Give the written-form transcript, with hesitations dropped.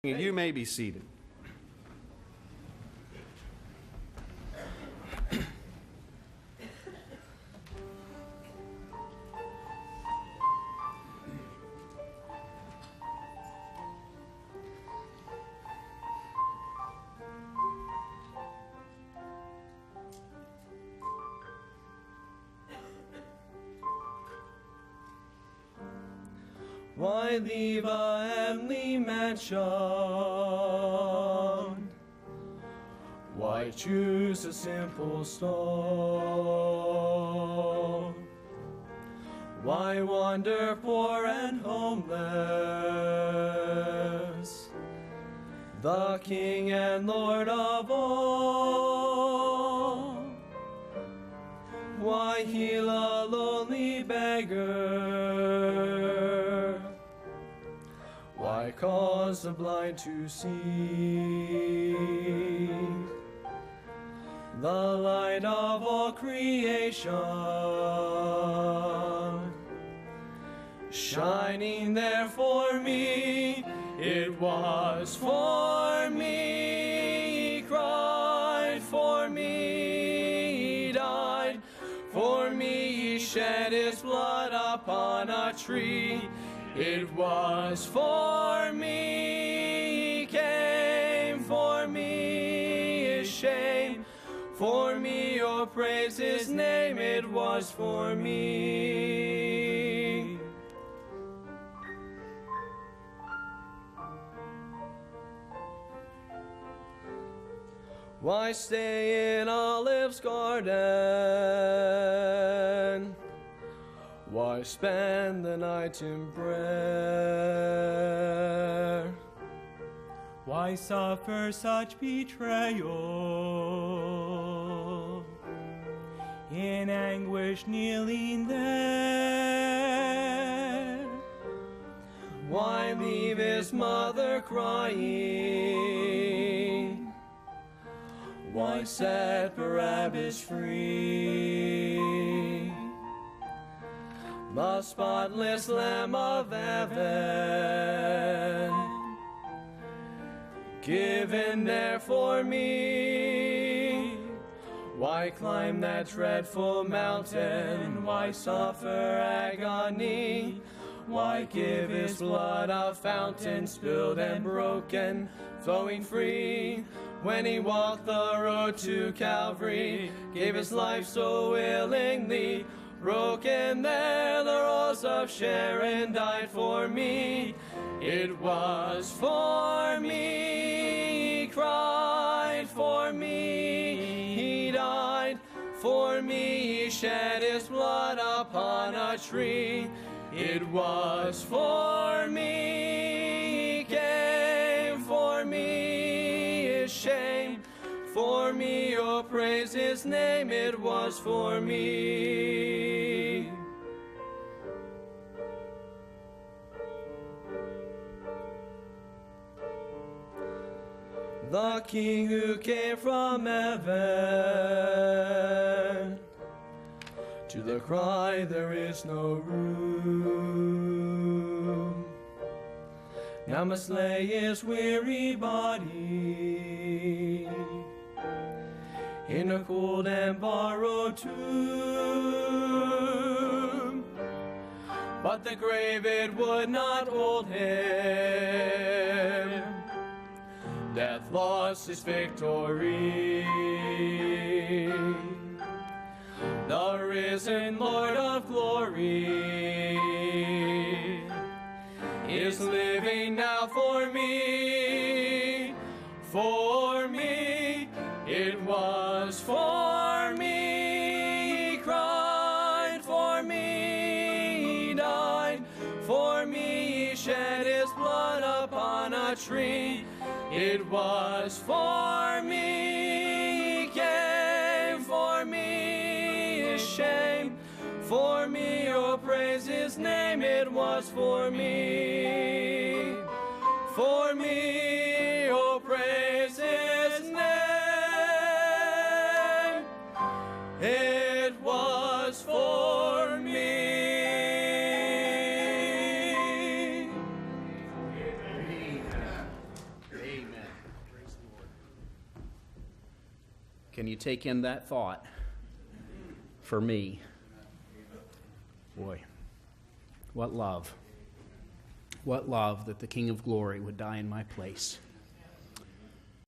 You may be seated. Why leave a heavenly mansion? Why choose a simple stone? Why wander poor and homeless, the King and Lord of all? Why heal a lonely beggar? Why cause the blind to see? The light of all creation, shining there for me, it was for me. He cried for me, he died for me, he shed his blood upon a tree. It was for me, he came for me, his shame for me, oh praise his name, it was for me. Why stay in Olive's garden? Why spend the night in prayer? Why suffer such betrayal? In anguish kneeling there? Why leave his mother crying? Why set Barabbas free? The spotless Lamb of heaven, given there for me. Why climb that dreadful mountain? Why suffer agony? Why give his blood a fountain, spilled and broken, flowing free? When he walked the road to Calvary, gave his life so willingly, broken there the rose of Sharon, died for me. It was for me, he cried for me, he died for me, he shed his blood upon a tree. It was for me, he came for me, his shame for me, oh praise his name, it was for me. The King who came from heaven, to the cry there is no room, now must lay his weary body in a cold and borrowed tomb. But the grave, it would not hold him. Death lost his victory. The risen Lord of glory is living now for me. For me, it was for me. He cried for me, he died for me, he shed his blood upon a tree. It was for me, he came for me, his shame for me, oh praise his name, it was for me. For me, oh praise his name, it was for me. Can you take in that thought? For me. Boy, what love. What love that the King of Glory would die in my place.